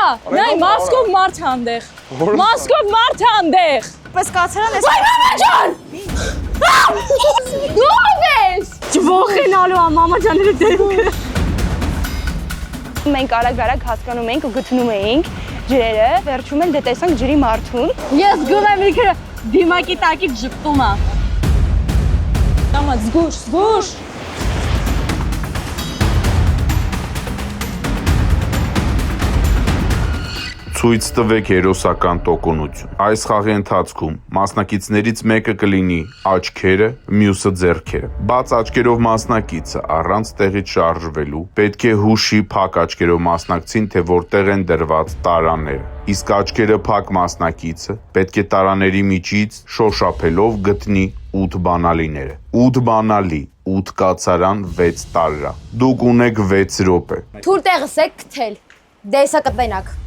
Նայ, մասկով մարդ հանդեղ։ Մասկով մարդ հանդեղ։ Պես կացրան ես։ Վայ մամա ջան։ Ո՞վ ես։ Ջվոխենալու մամա ջաները դեմքը։ Մենք արագ-արագ հասկանում էինք ու գտնում էինք ջրերը, վերջում էլ դե տեսանք ջրի մարդուն։ Ես գում եմ ինքը դիմակի տակից ժպտում է։ Մամա, զգուշ, զգուշ։ Ցույց տվեք հերոսական տոկունություն։ Այս խաղի ընթացքում մասնակիցներից մեկը կլինի աչքերը, մյուսը ձեռքերը։ Բաց աչքերով մասնակիցը առանց տեղից շարժվելու պետք է հուշի փակ աչքերով մասնակցին, թե որտեղ են դրված տարաները։ Իսկ աչքերը փակ մասնակիցը պետք է տարաների միջից շոշափելով գտնի 8 բանալիները։ 8 բանալի, 8 կացարան, 6 տարրա։ Դուք ունեք 6 րոպե։ Թուր տեղս եք գտել։ Դե հեսա կտվենակ։